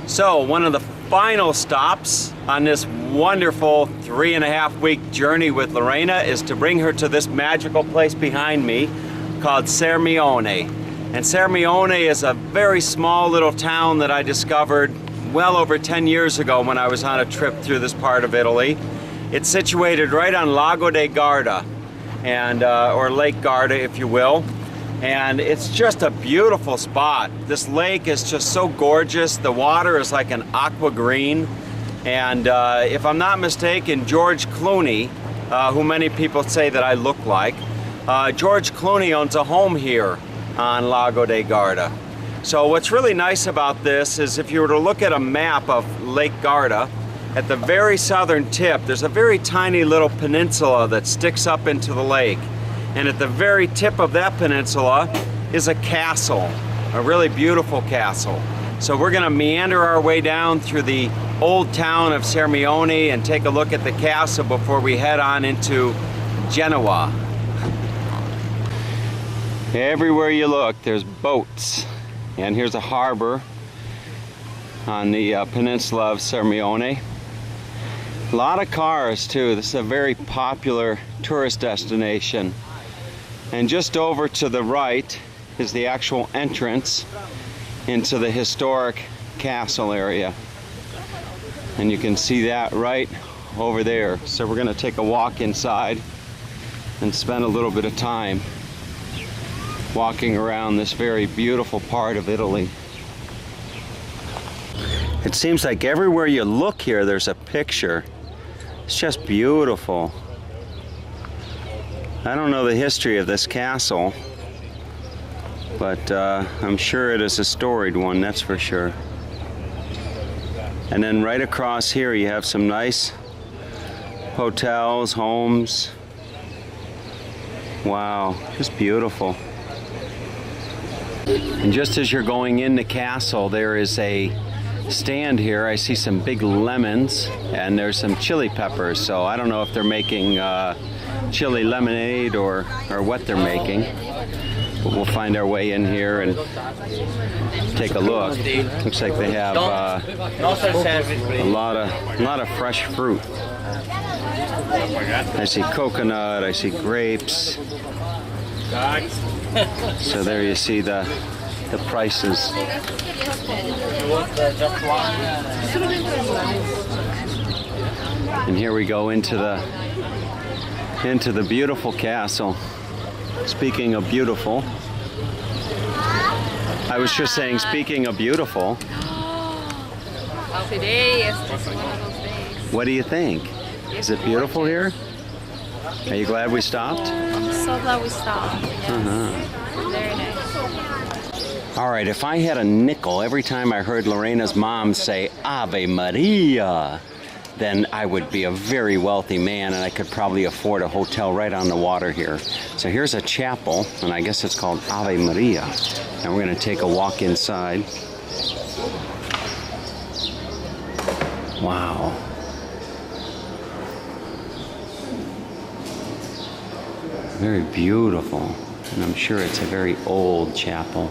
So one of the final stops on this wonderful 3.5-week journey with Lorena is to bring her to this magical place behind me called Sirmione. And Sirmione is a very small little town that I discovered well over 10 years ago when I was on a trip through this part of Italy. It's situated right on Lago di Garda, and or Lake Garda, if you will. And it's just a beautiful spot. This lake is just so gorgeous. The water is like an aqua green. And if I'm not mistaken, George Clooney, who many people say that I look like, George Clooney owns a home here on Lago di Garda. So what's really nice about this is if you were to look at a map of Lake Garda, at the very southern tip, there's a very tiny little peninsula that sticks up into the lake. And at the very tip of that peninsula is a castle, a really beautiful castle. So we're gonna meander our way down through the old town of Sirmione and take a look at the castle before we head on into Genoa. Everywhere you look, there's boats. And here's a harbor on the peninsula of Sirmione. A lot of cars too. This is a very popular tourist destination. And just over to the right is the actual entrance into the historic castle area. And you can see that right over there. So we're going to take a walk inside and spend a little bit of time walking around this very beautiful part of Italy. It seems like everywhere you look here there's a picture. It's just beautiful. I don't know the history of this castle, but I'm sure it is a storied one, that's for sure. And then right across here you have some nice hotels, homes. Wow, just beautiful. And just as you're going in the castle, there is a stand here. I see some big lemons and there's some chili peppers. So I don't know if they're making chili lemonade or what they're making. But we'll find our way in here and take a look. Looks like they have a lot of fresh fruit. I see coconut, I see grapes. So there you see the prices. And here we go into the beautiful castle. Speaking of beautiful, I was just saying, speaking of beautiful, today is just one of those days. What do you think? Is it beautiful here? Are you glad we stopped? I'm so glad we stopped. Yes. Very nice. All right, if I had a nickel every time I heard Lorena's mom say Ave Maria, then I would be a very wealthy man and I could probably afford a hotel right on the water here. So here's a chapel, and I guess it's called Ave Maria. And we're going to take a walk inside. Wow. Very beautiful. And I'm sure it's a very old chapel.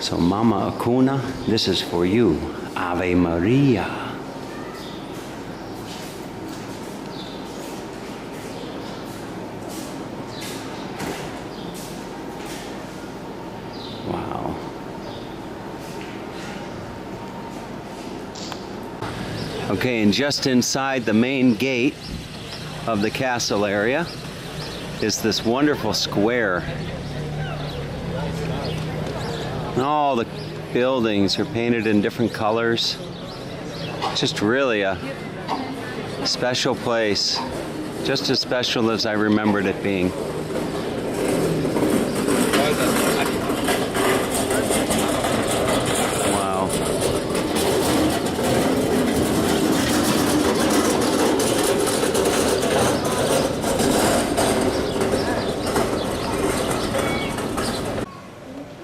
So Mama Acuna, this is for you. Ave Maria. Wow. Okay, and just inside the main gate of the castle area is this wonderful square. All the buildings are painted in different colors. Just really a special place. Just as special as I remembered it being. Wow.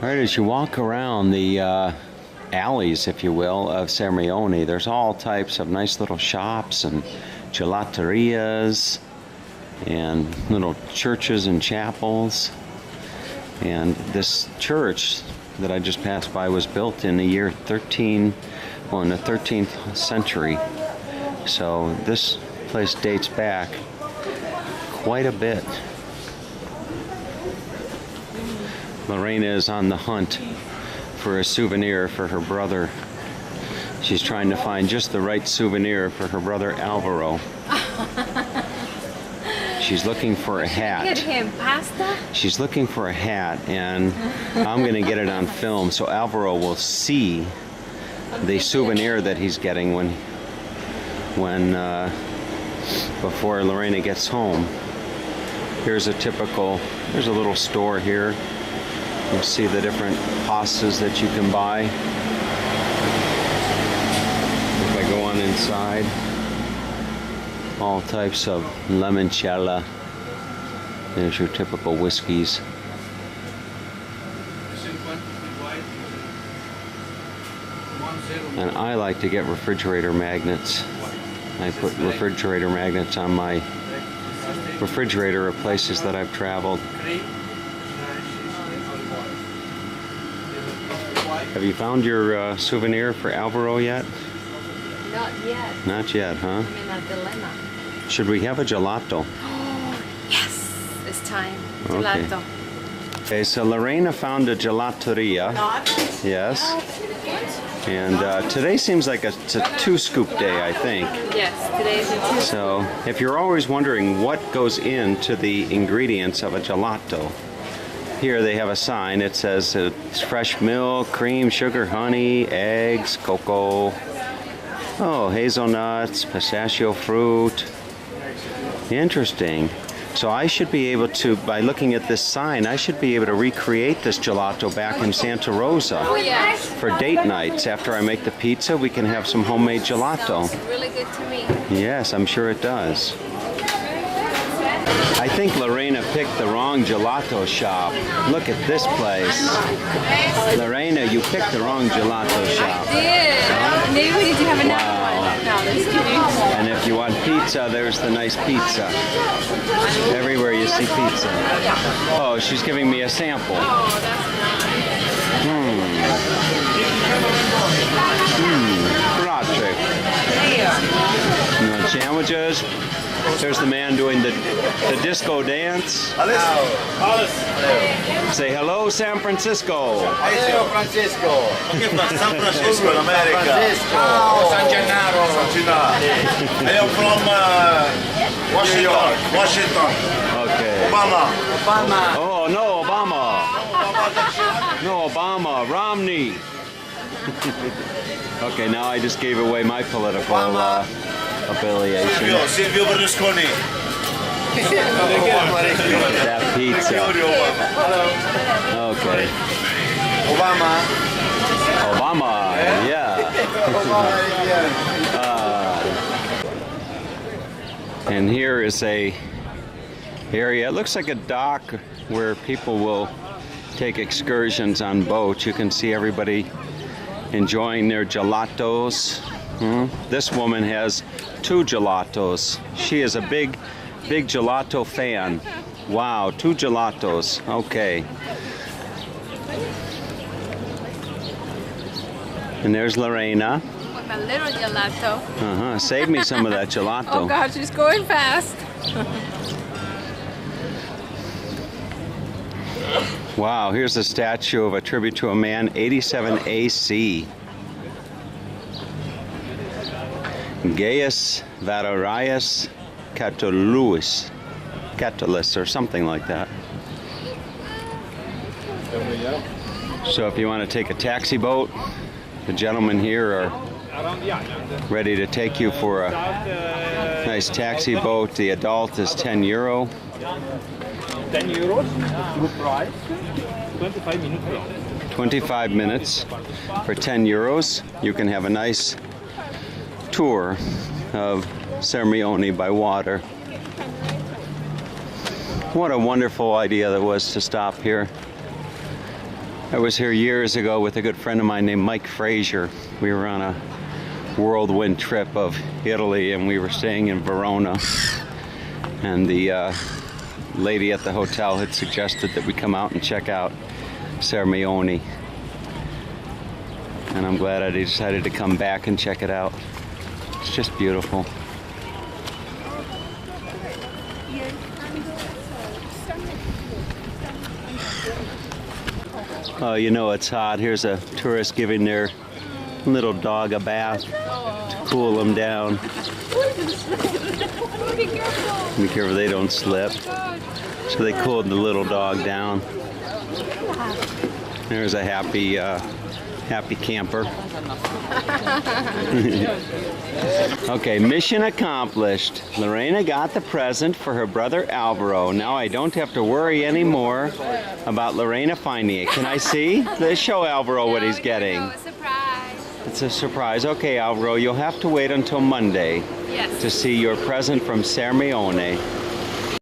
All right, as you walk around the alleys, if you will, of Sirmione, there's all types of nice little shops and gelaterias and little churches and chapels. And this church that I just passed by was built in the year 13, well, in the 13th century. So this place dates back quite a bit. Lorena is on the hunt for a souvenir for her brother. She's trying to find just the right souvenir for her brother Alvaro. She's looking for a hat. Get him pasta? She's looking for a hat, and I'm going to get it on film so Alvaro will see the souvenir that he's getting before Lorena gets home. There's a little store here. You'll see the different pastas that you can buy. If I go on inside, all types of limoncello. There's your typical whiskeys. And I like to get refrigerator magnets. I put refrigerator magnets on my refrigerator of places that I've traveled. Have you found your souvenir for Alvaro yet? Not yet. Not yet, huh? I'm in a dilemma. Should we have a gelato? Yes, it's time. Okay. Gelato. Okay, so Lorena found a gelateria. Yes. And today seems like it's a 2-scoop day, I think. Yes, today is a Tuesday. So if you're always wondering what goes into the ingredients of a gelato, here they have a sign. It says it's fresh milk, cream, sugar, honey, eggs, cocoa, hazelnuts, pistachio fruit. Interesting. So I should be able to, by looking at this sign, I should be able to recreate this gelato back in Santa Rosa. Oh, yes. For date nights. After I make the pizza, we can have some homemade gelato. Sounds really good to me. Yes, I'm sure it does. I think Lorena picked the wrong gelato shop. Look at this place. Lorena, you picked the wrong gelato shop. I did. Maybe we need to have another Wow. one. No, just kidding. And if you want pizza, there's the nice pizza. Everywhere you see pizza. Oh, she's giving me a sample. Oh, that's Grazie. You want sandwiches? There's the man doing the disco dance. Say hello, San Francisco. Hello, Francisco. San Francisco, in America. San Gennaro. I am from Washington. Okay. Obama. Oh, no, Obama. No, Obama. Romney. Okay, now I just gave away my political affiliation. Silvio Berlusconi. That pizza. Okay. Obama, yeah. And here is a area, it looks like a dock where people will take excursions on boats. You can see everybody enjoying their gelatos. This woman has 2 gelatos. She is a big gelato fan. Wow, 2 gelatos. Okay. And there's Lorena. with a little gelato. Save me some of that gelato. Oh God, she's going fast. Wow, here's a statue of a tribute to a man, 87 AC. Gaius Valerius Catullus, or something like that. So if you want to take a taxi boat, the gentlemen here are ready to take you for a nice taxi boat. The adult is €10. 10 euros, group price, 25 minutes long. 25 minutes for €10. You can have a nice tour of Sirmione by water. What a wonderful idea that was to stop here. I was here years ago with a good friend of mine named Mike Frazier. We were on a whirlwind trip of Italy and we were staying in Verona. And the lady at the hotel had suggested that we come out and check out Sirmione. And I'm glad I decided to come back and check it out. It's just beautiful. Oh, you know it's hot. Here's a tourist giving their little dog a bath to cool them down. Be careful. Be careful they don't slip. So they cooled the little dog down. There's a happy camper. Okay, mission accomplished. Lorena got the present for her brother Alvaro. Now I don't have to worry anymore about Lorena finding it. Can I see? Let's show Alvaro what he's getting. No, surprise. It's a surprise. Okay, Alvaro, you'll have to wait until Monday Yes. to see your present from Sirmione.